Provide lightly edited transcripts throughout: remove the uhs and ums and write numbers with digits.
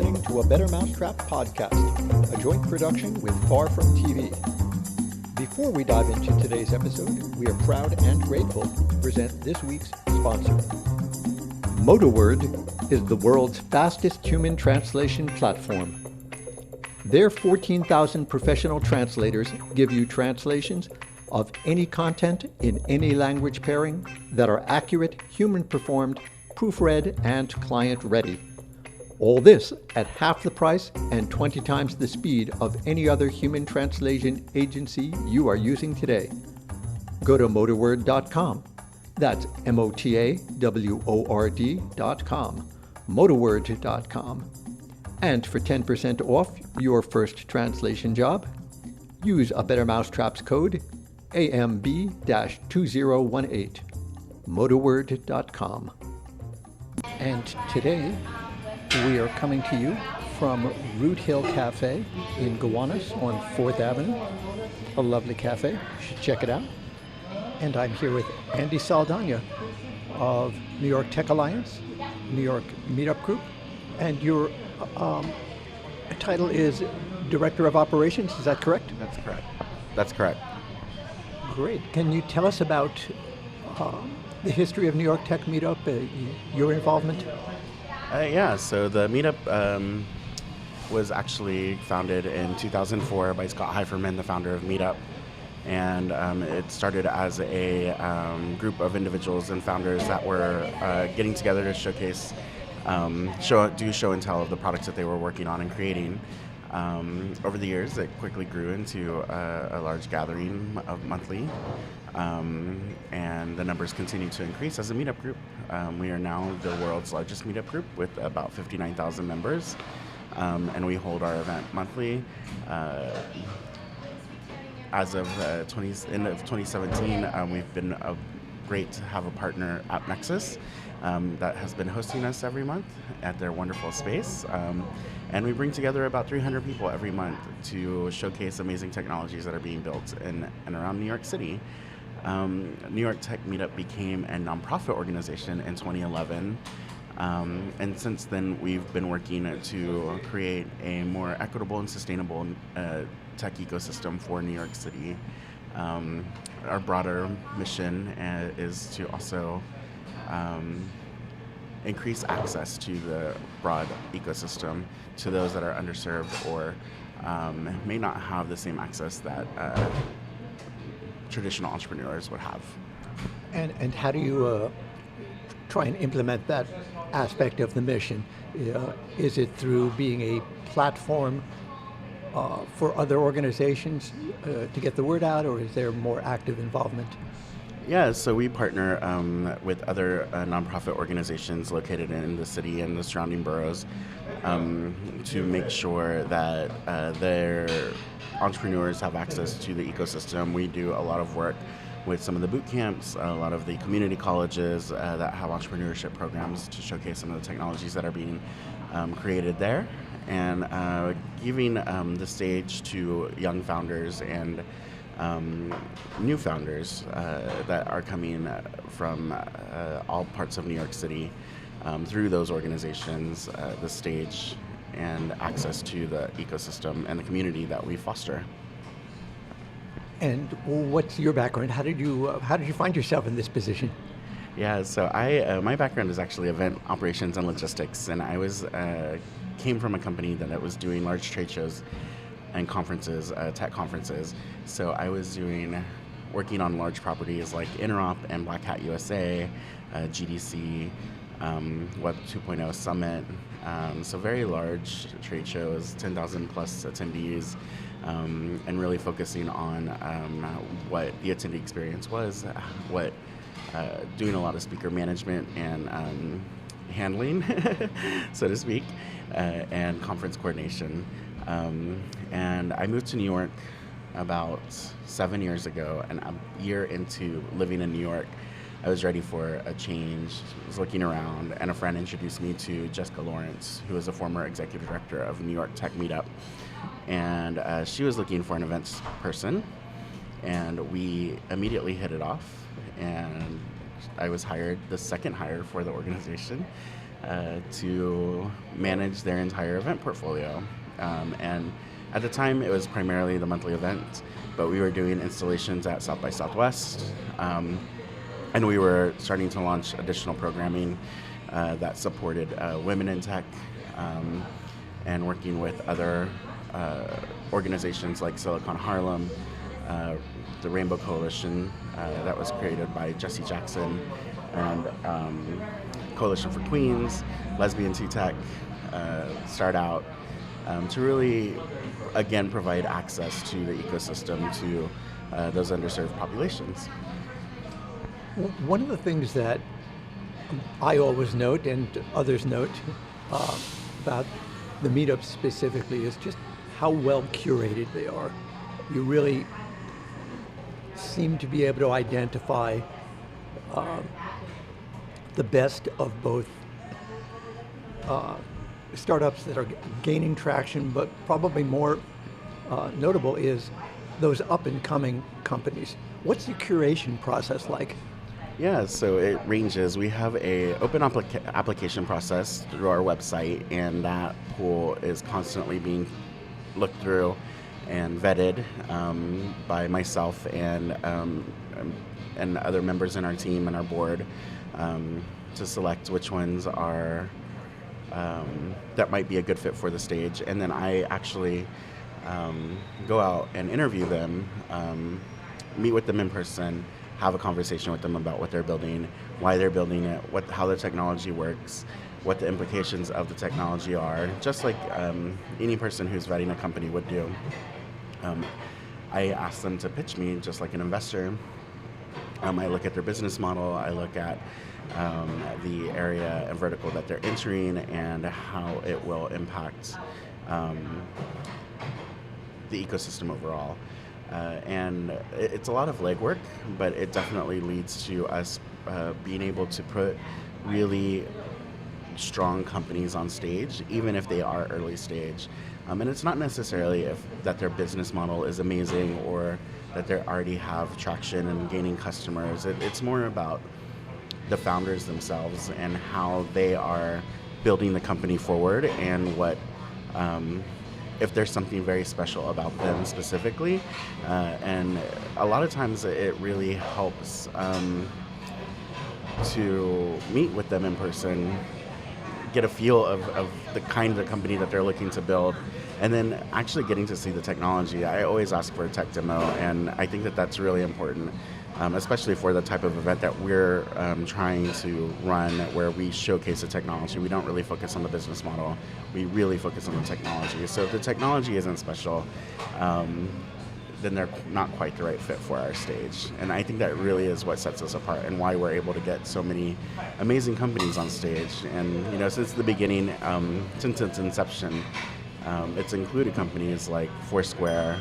listening to a Better Mousetrap podcast, a joint production with Far From TV. Before we dive into today's episode, we are proud and grateful to present this week's sponsor. MotoWord is the world's fastest human translation platform. Their 14,000 professional translators give you translations of any content in any language pairing that are accurate, human-performed, proofread, and client-ready. All this at half the price and 20 times the speed of any other human translation agency you are using today. Go to motoword.com. That's MOTAWORD.com. motoword.com. And for 10% off your first translation job, use a Better Mousetraps code AMB-2018. motoword.com. And today, we are coming to you from Root Hill Cafe in Gowanus on 4th Avenue. A lovely cafe. You should check it out. And I'm here with Andy Saldaña of New York Tech Alliance, New York Meetup Group. And your title is Director of Operations, is that correct? That's correct. Great. Can you tell us about the history of New York Tech Meetup, your involvement? So the meetup was actually founded in 2004 by Scott Heiferman, the founder of Meetup. And it started as a group of individuals and founders that were getting together to showcase, do show and tell of the products that they were working on and creating. Over the years, it quickly grew into a large gathering of monthly, and the numbers continue to increase as a meetup group. We are now the world's largest meetup group with about 59,000 members, and we hold our event monthly. As of end of 2017, we've been great to have a partner at Nexus that has been hosting us every month at their wonderful space. And we bring together about 300 people every month to showcase amazing technologies that are being built in and around New York City. New York Tech Meetup became a nonprofit organization in 2011. And since then, we've been working to create a more equitable and sustainable tech ecosystem for New York City. Our broader mission is to also increase access to the broad ecosystem to those that are underserved or may not have the same access that traditional entrepreneurs would have. And how do you try and implement that aspect of the mission? Is it through being a platform for other organizations to get the word out, or is there more active involvement? Yeah, so we partner with other nonprofit organizations located in the city and the surrounding boroughs to make sure that their entrepreneurs have access to the ecosystem. We do a lot of work with some of the boot camps, a lot of the community colleges that have entrepreneurship programs to showcase some of the technologies that are being created there, and giving the stage to young founders and new founders that are coming from all parts of New York City through those organizations, the stage and access to the ecosystem and the community that we foster. And what's your background? How did you find yourself in this position? Yeah, so my background is actually event operations and logistics, and I came from a company that was doing large trade shows and conferences, tech conferences. So I was working on large properties like Interop and Black Hat USA, GDC, Web 2.0 Summit. So very large trade shows, 10,000 plus attendees, and really focusing on what the attendee experience was, doing a lot of speaker management and handling, so to speak, and conference coordination. And I moved to New York about 7 years ago, and a year into living in New York, I was ready for a change. I was looking around, and a friend introduced me to Jessica Lawrence, who is a former executive director of New York Tech Meetup. And she was looking for an events person, and we immediately hit it off. And I was hired, the second hire for the organization. to manage their entire event portfolio. And at the time, it was primarily the monthly event, but we were doing installations at South by Southwest, and we were starting to launch additional programming that supported women in tech, and working with other organizations like Silicon Harlem, the Rainbow Coalition that was created by Jesse Jackson, and Coalition for Queens, Lesbian T-Tech, Start Out, to really, again, provide access to the ecosystem to those underserved populations. One of the things that I always note and others note about the meetups specifically is just how well curated they are. You really seem to be able to identify the best of both startups that are gaining traction, but probably more notable is those up-and-coming companies. What's the curation process like? Yeah, so it ranges. We have a open application process through our website, and that pool is constantly being looked through and vetted by myself and other members in our team and our board to select which ones are that might be a good fit for the stage. And then I actually go out and interview them, meet with them in person, have a conversation with them about what they're building, why they're building it, how the technology works, what the implications of the technology are, just like any person who's vetting a company would do. I ask them to pitch me just like an investor. I look at their business model, I look at the area and vertical that they're entering and how it will impact the ecosystem overall. And it's a lot of legwork, but it definitely leads to us being able to put really strong companies on stage, even if they are early stage. And it's not necessarily that their business model is amazing or that they already have traction and gaining customers. It's more about the founders themselves and how they are building the company forward and what if there's something very special about them specifically. And a lot of times it really helps to meet with them in person, get a feel of the kind of company that they're looking to build, and then actually getting to see the technology. I always ask for a tech demo, and I think that that's really important, especially for the type of event that we're trying to run, where we showcase the technology. We don't really focus on the business model. We really focus on the technology. So if the technology isn't special, then they're not quite the right fit for our stage. And I think that really is what sets us apart and why we're able to get so many amazing companies on stage. And since the beginning, since its inception, it's included companies like Foursquare,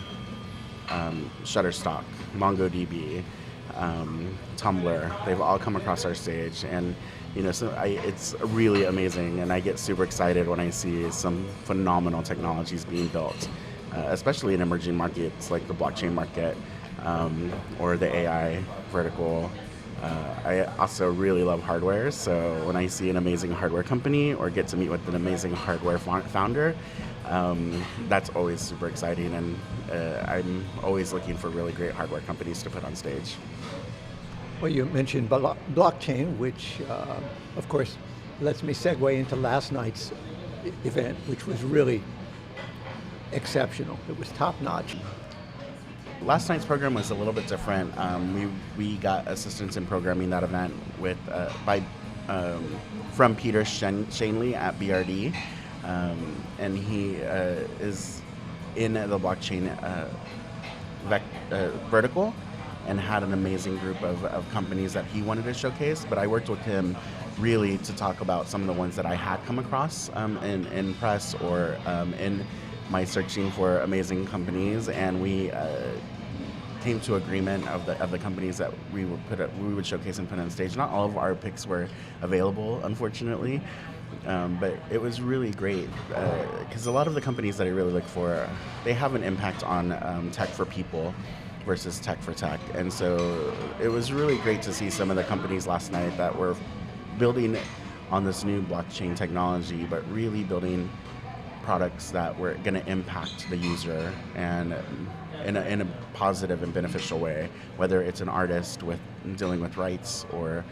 Shutterstock, MongoDB, Tumblr. They've all come across our stage, and it's really amazing. And I get super excited when I see some phenomenal technologies being built, especially in emerging markets like the blockchain market or the AI vertical. I also really love hardware, so when I see an amazing hardware company or get to meet with an amazing hardware founder, that's always super exciting, and I'm always looking for really great hardware companies to put on stage. Well, you mentioned blockchain, which of course lets me segue into last night's event, which was really exceptional. It was top-notch. Last night's program was a little bit different. We got assistance in programming that event from Peter Shanley at BRD, and he is in the blockchain vertical and had an amazing group of companies that he wanted to showcase. But I worked with him really to talk about some of the ones that I had come across in press or in my searching for amazing companies, and we came to agreement of the companies that we would showcase and put on stage. Not all of our picks were available, unfortunately, but it was really great because a lot of the companies that I really look for, they have an impact on tech for people versus tech for tech, and so it was really great to see some of the companies last night that were building on this new blockchain technology, but really building products that were going to impact the user and in a positive and beneficial way, whether it's an artist with dealing with rights or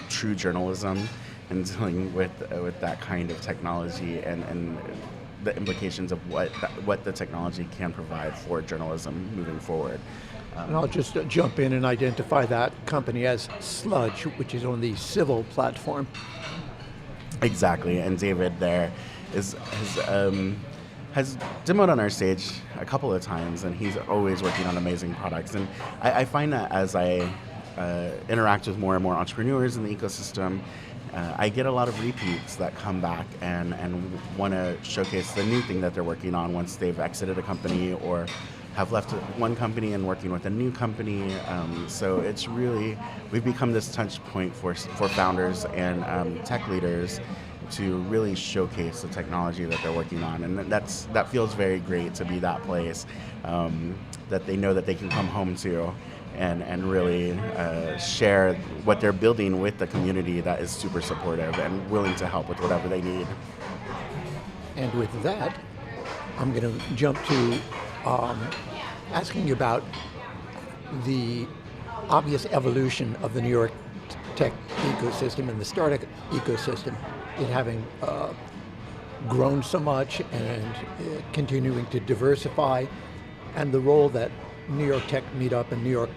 true journalism and dealing with that kind of technology and the implications of what the technology can provide for journalism moving forward. And I'll just jump in and identify that company as Sludge, which is on the Civil platform. Exactly, and David there has demoed on our stage a couple of times, and he's always working on amazing products. And I find that as I interact with more and more entrepreneurs in the ecosystem, I get a lot of repeats that come back and want to showcase the new thing that they're working on once they've exited a company or have left one company and working with a new company. So it's really, we've become this touch point for founders and tech leaders to really showcase the technology that they're working on. And that feels very great to be that place that they know that they can come home to and really share what they're building with the community that is super supportive and willing to help with whatever they need. And with that, I'm going to jump to asking you about the obvious evolution of the New York tech ecosystem and the startup ecosystem, it having grown so much and continuing to diversify, and the role that New York Tech Meetup and New York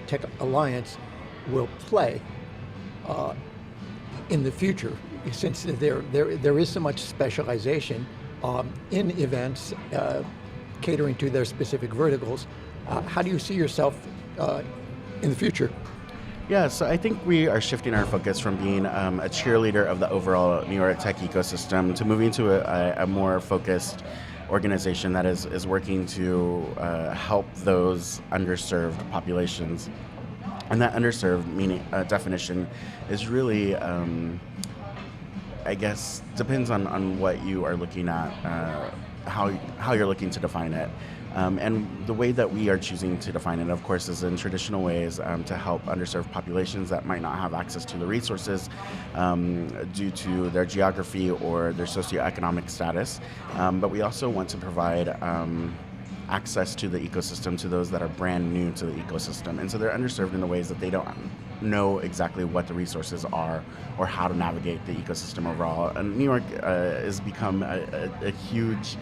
Tech Alliance will play in the future, since there is so much specialization in events catering to their specific verticals. How do you see yourself in the future? Yeah, so I think we are shifting our focus from being a cheerleader of the overall New York tech ecosystem to moving to a more focused organization that is working to help those underserved populations. And that underserved meaning definition is really, I guess, depends on what you are looking at, how you're looking to define it. And the way that we are choosing to define it, of course, is in traditional ways to help underserved populations that might not have access to the resources due to their geography or their socioeconomic status. But we also want to provide access to the ecosystem to those that are brand new to the ecosystem. And so they're underserved in the ways that they don't know exactly what the resources are or how to navigate the ecosystem overall. And New York has become a huge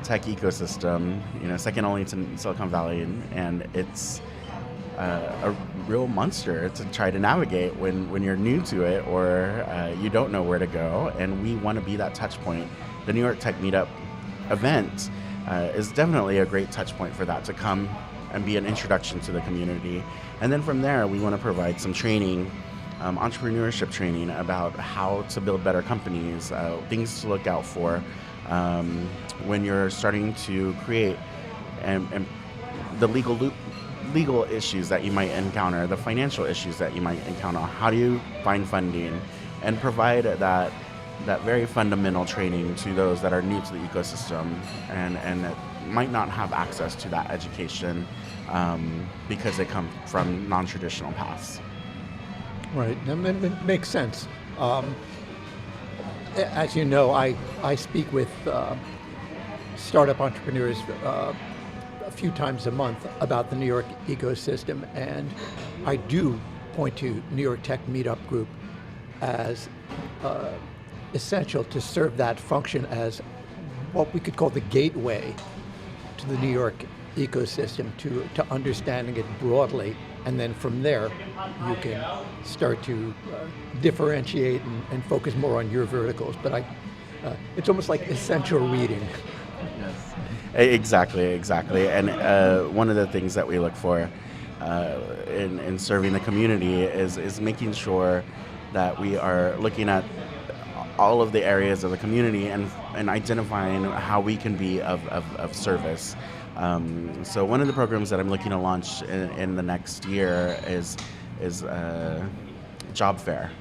tech ecosystem, second only to Silicon Valley, and it's a real monster to try to navigate when you're new to it or you don't know where to go. And we want to be that touch point. The New York Tech Meetup event is definitely a great touch point for that to come and be an introduction to the community. And then from there, we want to provide some training, entrepreneurship training about how to build better companies, things to look out for when you're starting to create, and the legal issues that you might encounter, the financial issues that you might encounter. How do you find funding, and provide that very fundamental training to those that are new to the ecosystem and that might not have access to that education because they come from non-traditional paths. Right, that makes sense. As you know, I speak with startup entrepreneurs a few times a month about the New York ecosystem, and I do point to New York Tech Meetup Group as essential to serve that function as what we could call the gateway to the New York ecosystem, to understanding it broadly, and then from there you can start to differentiate and focus more on your verticals. But it's almost like essential reading. Yes. Exactly. And one of the things that we look for in serving the community is making sure that we are looking at all of the areas of the community and identifying how we can be of service. So one of the programs that I'm looking to launch in the next year is Job Fair.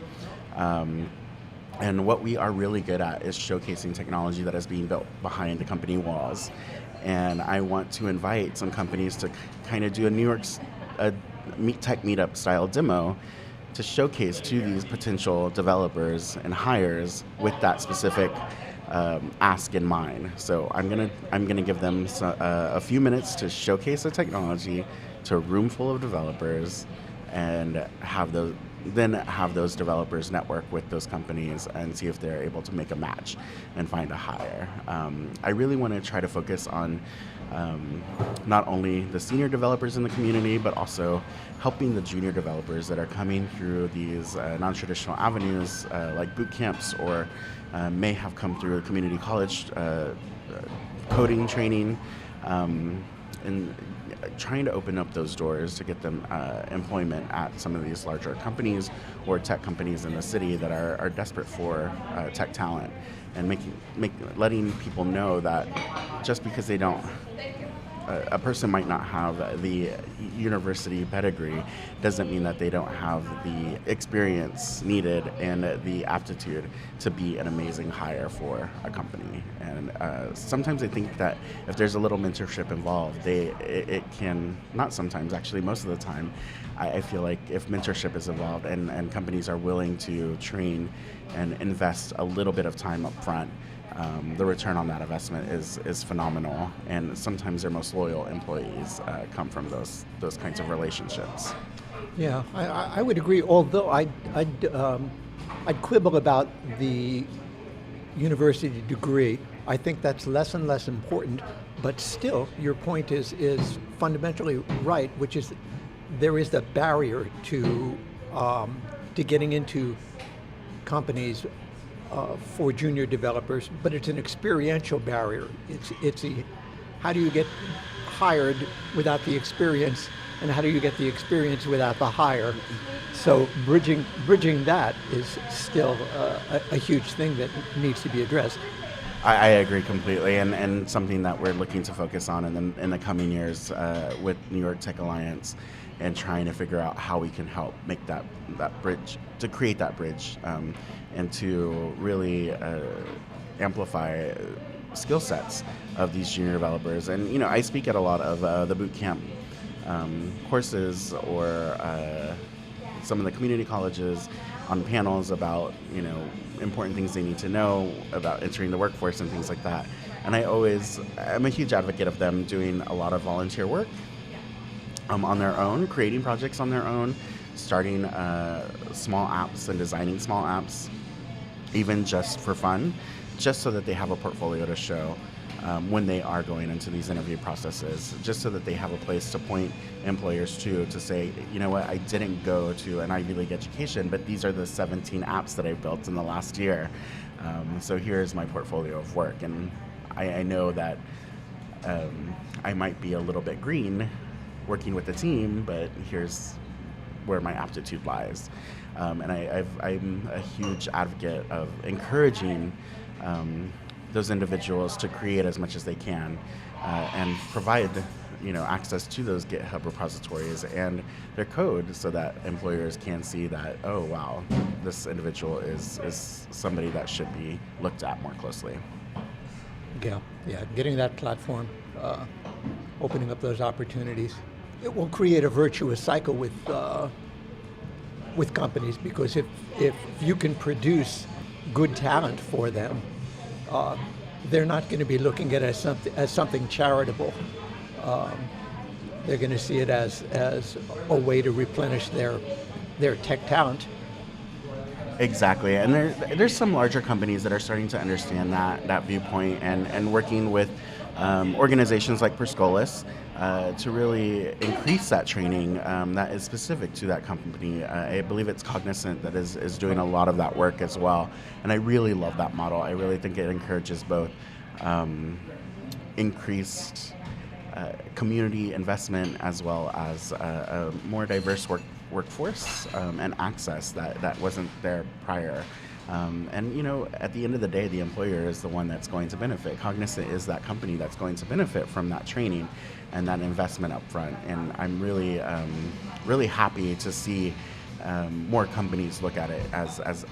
And what we are really good at is showcasing technology that is being built behind the company walls. And I want to invite some companies to kind of do a New York's tech meetup style demo to showcase to these potential developers and hires with that specific ask in mind. So I'm gonna give them a few minutes to showcase the technology to a room full of developers, and have those developers network with those companies and see if they're able to make a match and find a hire. I really want to try to focus on not only the senior developers in the community, but also helping the junior developers that are coming through these non-traditional avenues like boot camps, or may have come through a community college coding training, and trying to open up those doors to get them employment at some of these larger companies or tech companies in the city that are desperate for tech talent, and letting people know that just because they don't, a person might not have the university pedigree doesn't mean that they don't have the experience needed and the aptitude to be an amazing hire for a company. And sometimes I think that if there's a little mentorship involved, it can, not sometimes, actually most of the time, I feel like if mentorship is involved and companies are willing to train and invest a little bit of time up front, the return on that investment is phenomenal, and sometimes their most loyal employees come from those kinds of relationships. Yeah, I would agree. Although I'd quibble about the university degree. I think that's less and less important. But still, your point is fundamentally right, which is there is a barrier to getting into companies for junior developers, but it's an experiential barrier. It's how do you get hired without the experience, and how do you get the experience without the hire? So bridging that is still a huge thing that needs to be addressed. I agree completely, and something that we're looking to focus on in the coming years with New York Tech Alliance, and trying to figure out how we can help make that bridge, to create that bridge, and to really amplify skill sets of these junior developers. And I speak at a lot of the boot camp courses, or some of the community colleges, on panels about important things they need to know about entering the workforce and things like that. And I'm a huge advocate of them doing a lot of volunteer work on their own, creating projects on their own, starting small apps and designing small apps, even just for fun, just so that they have a portfolio to show when they are going into these interview processes, just so that they have a place to point employers to say, you know what, I didn't go to an Ivy League education, but these are the 17 apps that I built in the last year. So here's my portfolio of work. And I know that I might be a little bit green working with the team, but here's where my aptitude lies. And I'm a huge advocate of encouraging those individuals to create as much as they can, and provide access to those GitHub repositories and their code, so that employers can see that, oh wow, this individual is somebody that should be looked at more closely. Yeah, getting that platform, opening up those opportunities, it will create a virtuous cycle with companies, because if you can produce good talent for them, they're not going to be looking at it as something charitable. They're going to see it as a way to replenish their tech talent. Exactly, and there's some larger companies that are starting to understand that viewpoint, and working with organizations like Perscolis to really increase that training that is specific to that company. I believe it's Cognizant that is doing a lot of that work as well, and I really love that model. I really think it encourages both increased community investment, as well as a more diverse workforce and access that wasn't there prior. And at the end of the day, the employer is the one that's going to benefit. Cognizant is that company that's going to benefit from that training and that investment up front. And I'm really, really happy to see more companies look at it as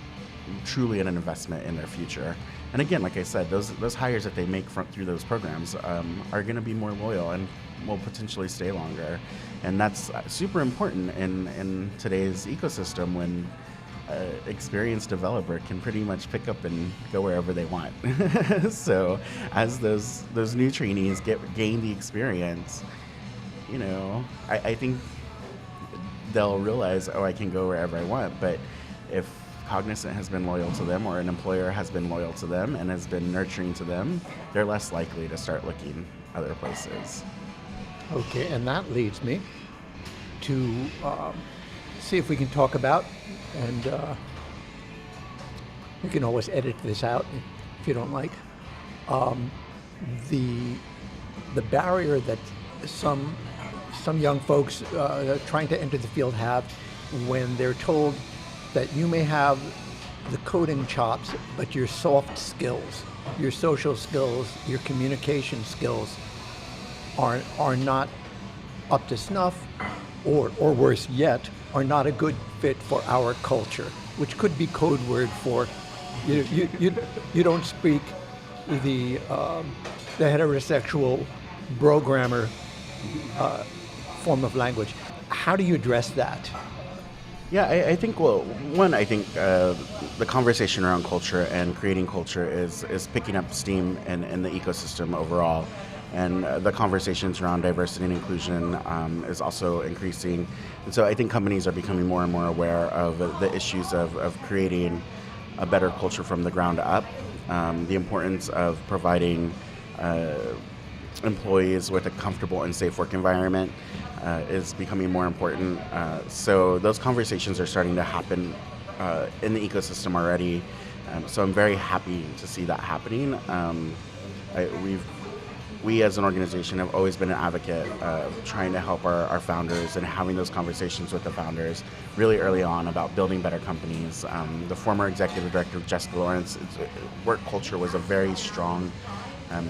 truly an investment in their future. And again, like I said, those hires that they make through those programs are going to be more loyal. And will potentially stay longer. And that's super important in today's ecosystem when experienced developer can pretty much pick up and go wherever they want. So as those new trainees gain the experience, I think they'll realize, oh, I can go wherever I want. But if Cognizant has been loyal to them, or an employer has been loyal to them and has been nurturing to them, they're less likely to start looking other places. Okay, and that leads me to see if we can talk about, and you can always edit this out if you don't like, the barrier that some young folks trying to enter the field have when they're told that you may have the coding chops, but your soft skills, your social skills, your communication skills are not up to snuff, or worse yet, are not a good fit for our culture, which could be code word for you don't speak the heterosexual programmer form of language. How do you address that? Yeah, I think, the conversation around culture and creating culture is picking up steam in the ecosystem overall. And the conversations around diversity and inclusion is also increasing. And so I think companies are becoming more and more aware of the issues of creating a better culture from the ground up, the importance of providing employees with a comfortable and safe work environment is becoming more important. So those conversations are starting to happen in the ecosystem already. So I'm very happy to see that happening. We as an organization have always been an advocate of trying to help our founders and having those conversations with the founders really early on about building better companies. The former executive director, Jessica Lawrence, work culture was a very strong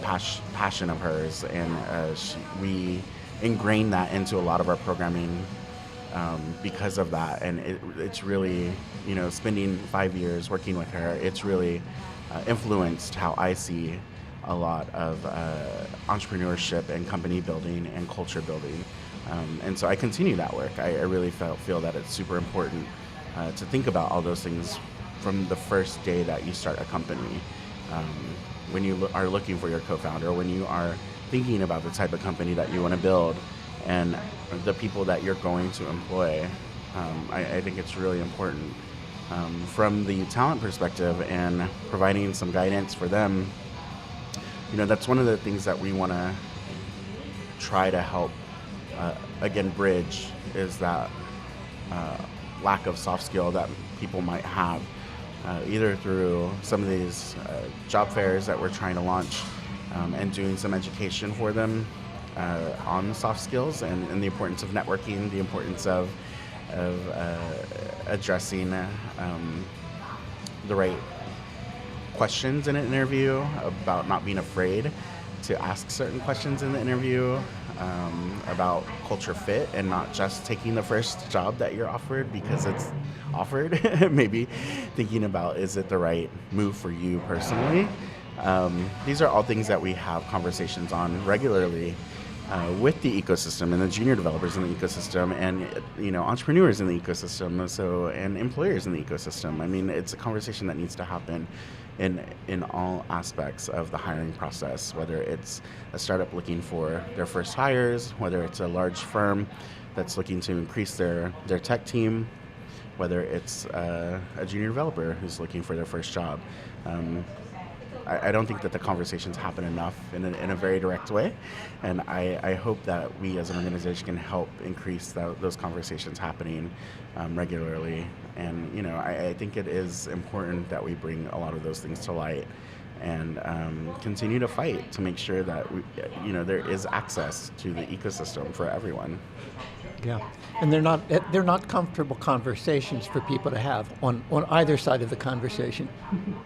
passion of hers, and we ingrained that into a lot of our programming because of that. And it's really, spending 5 years working with her, it's really influenced how I see a lot of entrepreneurship and company building and culture building. And so I continue that work. I really feel that it's super important to think about all those things from the first day that you start a company. When you are looking for your co-founder, when you are thinking about the type of company that you want to build and the people that you're going to employ, I think it's really important from the talent perspective and providing some guidance for them. That's one of the things that we want to try to help, bridge, is that lack of soft skill that people might have, either through some of these job fairs that we're trying to launch and doing some education for them on soft skills and the importance of networking, the importance of addressing the right questions in an interview, about not being afraid to ask certain questions in the interview, about culture fit and not just taking the first job that you're offered because it's offered. Maybe thinking about, is it the right move for you personally? These are all things that we have conversations on regularly with the ecosystem and the junior developers in the ecosystem and entrepreneurs in the ecosystem, and employers in the ecosystem. I mean, it's a conversation that needs to happen in all aspects of the hiring process, whether it's a startup looking for their first hires, whether it's a large firm that's looking to increase their tech team, whether it's a junior developer who's looking for their first job. I don't think that the conversations happen enough in a very direct way, and I hope that we as an organization can help increase those conversations happening regularly. And I think it is important that we bring a lot of those things to light and continue to fight to make sure that there is access to the ecosystem for everyone. Yeah, and they're not comfortable conversations for people to have on either side of the conversation,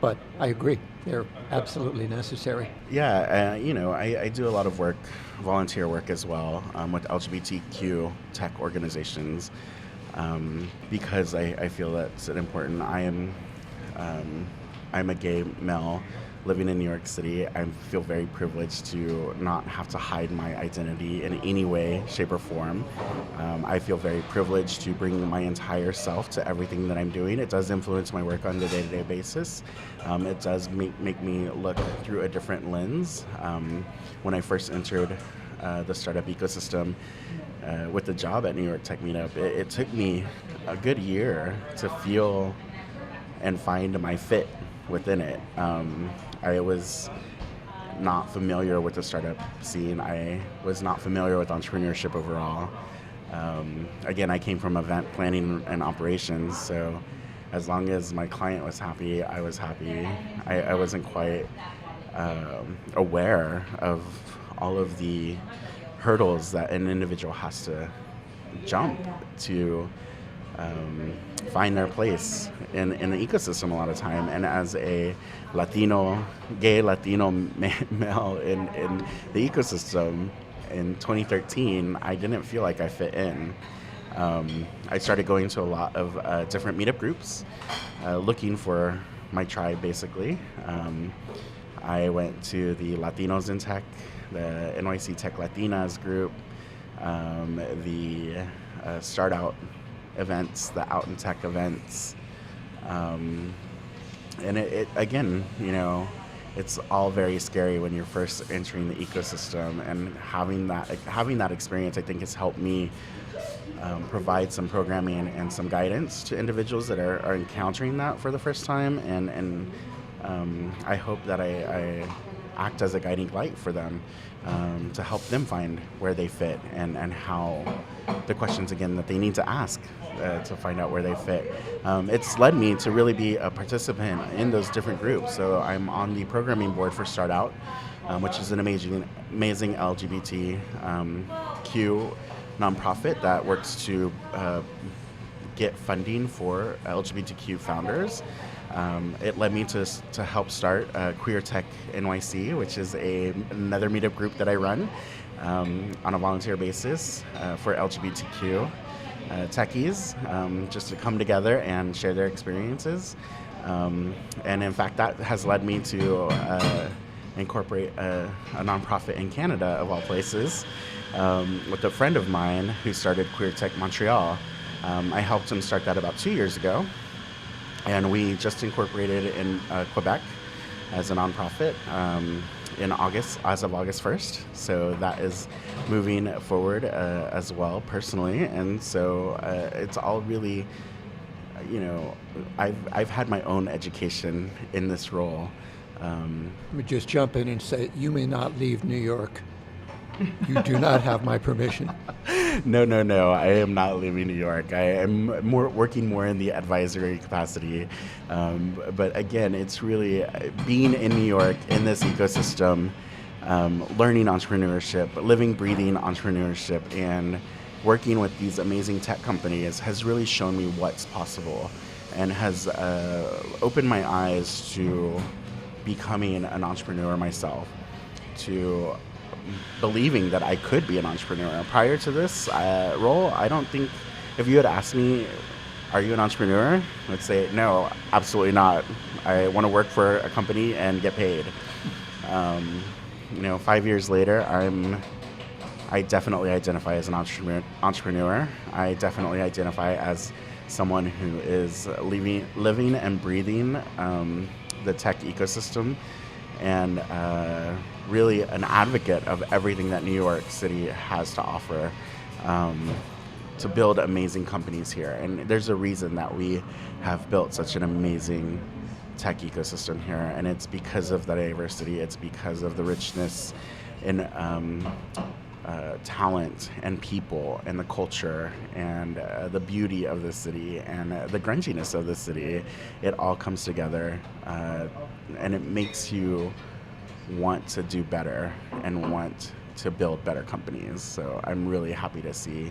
but I agree, they're absolutely necessary. Yeah, I do a lot of work, volunteer work as well, with LGBTQ tech organizations, because I feel that's important. I'm a gay male living in New York City, I feel very privileged to not have to hide my identity in any way, shape, or form. I feel very privileged to bring my entire self to everything that I'm doing. It does influence my work on a day-to-day basis. It does make me look through a different lens. When I first entered the startup ecosystem with the job at New York Tech Meetup, it took me a good year to feel and find my fit within it. I was not familiar with the startup scene. I was not familiar with entrepreneurship overall. Again, I came from event planning and operations, so as long as my client was happy, I was happy. I wasn't quite aware of all of the hurdles that an individual has to jump to find their place in the ecosystem a lot of time. And as a gay Latino male in the ecosystem in 2013, I didn't feel like I fit in. I started going to a lot of different meetup groups, looking for my tribe, basically. I went to the Latinos in Tech, the NYC Tech Latinas group, the Start Out events, the Out in Tech events. And it again, it's all very scary when you're first entering the ecosystem, and having that experience, I think, has helped me provide some programming and some guidance to individuals that are encountering that for the first time, and I hope that I act as a guiding light for them, to help them find where they fit and how the questions, again, that they need to ask to find out where they fit. It's led me to really be a participant in those different groups. So I'm on the programming board for Start Out, which is an amazing LGBTQ nonprofit that works to get funding for LGBTQ founders. It led me to help start Queer Tech NYC, which is another meetup group that I run on a volunteer basis for LGBTQ techies, just to come together and share their experiences. And in fact, that has led me to incorporate a nonprofit in Canada, of all places, with a friend of mine who started Queer Tech Montreal. I helped him start that about 2 years ago. And we just incorporated in Quebec as a nonprofit as of August 1st. So that is moving forward as well, personally. And so it's all really, I've had my own education in this role. Let me just jump in and say, you may not leave New York. You do not have my permission. No. I am not leaving New York. I am working more in the advisory capacity. But again, it's really being in New York, in this ecosystem, learning entrepreneurship, living, breathing entrepreneurship, and working with these amazing tech companies has really shown me what's possible, and has opened my eyes to becoming an entrepreneur myself, to believing that I could be an entrepreneur. Prior to this role, I don't think, if you had asked me, are you an entrepreneur? I'd say, no, absolutely not. I want to work for a company and get paid. 5 years later, I definitely identify as an entrepreneur. I definitely identify as someone who is living and breathing the tech ecosystem, and really an advocate of everything that New York City has to offer, to build amazing companies here. And there's a reason that we have built such an amazing tech ecosystem here, and it's because of the diversity, it's because of the richness in talent and people and the culture and the beauty of the city and the grunginess of the city. It all comes together, and it makes you want to do better and want to build better companies. So I'm really happy to see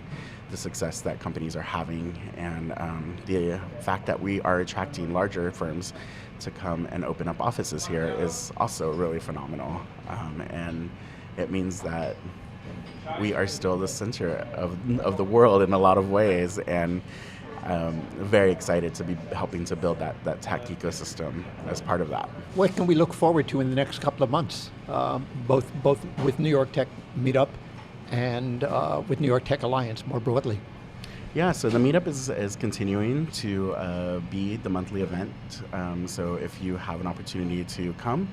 the success that companies are having, and the fact that we are attracting larger firms to come and open up offices here is also really phenomenal. And it means that we are still the center of the world in a lot of ways, and very excited to be helping to build that tech ecosystem as part of that. What can we look forward to in the next couple of months, both with New York Tech Meetup and with New York Tech Alliance more broadly? Yeah, so the meetup is continuing to be the monthly event. So if you have an opportunity to come,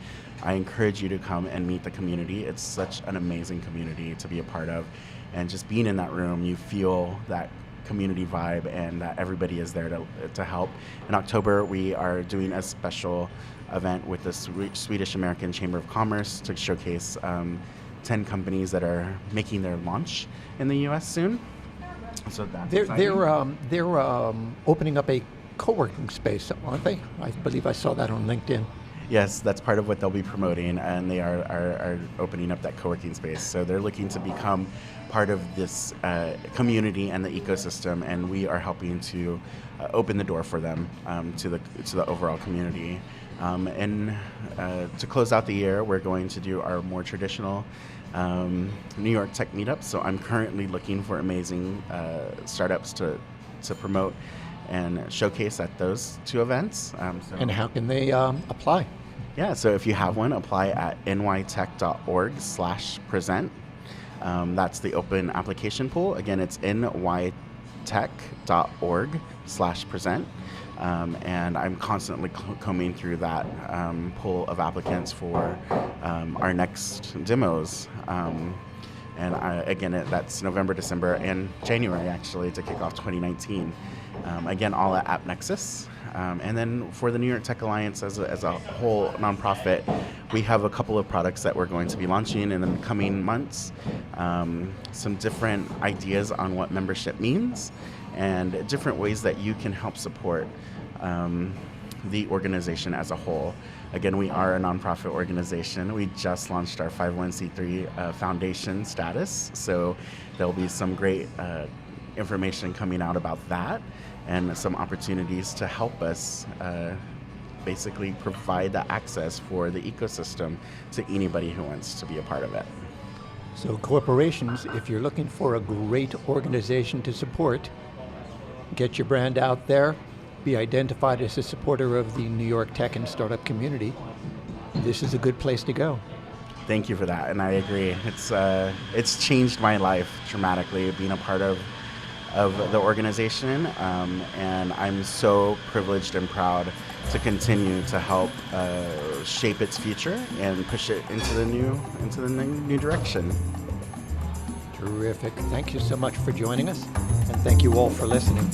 I encourage you to come and meet the community. It's such an amazing community to be a part of. And just being in that room, you feel that community vibe and that everybody is there to help. In October, we are doing a special event with the Swedish American Chamber of Commerce to showcase 10 companies that are making their launch in the U.S. soon. So that's exciting. They're opening up a co-working space, aren't they? I believe I saw that on LinkedIn. Yes, that's part of what they'll be promoting, and they are opening up that co-working space. So they're looking to become part of this community and the ecosystem, and we are helping to open the door for them to the overall community. And to close out the year, we're going to do our more traditional New York Tech Meetup. So I'm currently looking for amazing startups to promote and showcase at those two events. And how can they apply? Yeah, so if you have one, apply at nytech.org/present. That's the open application pool. Again, it's nytech.org/present. And I'm constantly combing through that pool of applicants for our next demos. And that's November, December, and January, actually, to kick off 2019. Again, all at AppNexus. And then for the New York Tech Alliance as a whole nonprofit, we have a couple of products that we're going to be launching in the coming months. Some different ideas on what membership means and different ways that you can help support the organization as a whole. Again, we are a nonprofit organization. We just launched our 501c3 foundation status, so there'll be some great information coming out about that and some opportunities to help us basically provide the access for the ecosystem to anybody who wants to be a part of it. So corporations, if you're looking for a great organization to support, get your brand out there, be identified as a supporter of the New York tech and startup community. This is a good place to go. Thank you for that, and I agree. It's changed my life dramatically being a part of the organization, and I'm so privileged and proud to continue to help shape its future and push it into the new direction. Terrific. Thank you so much for joining us, and thank you all for listening.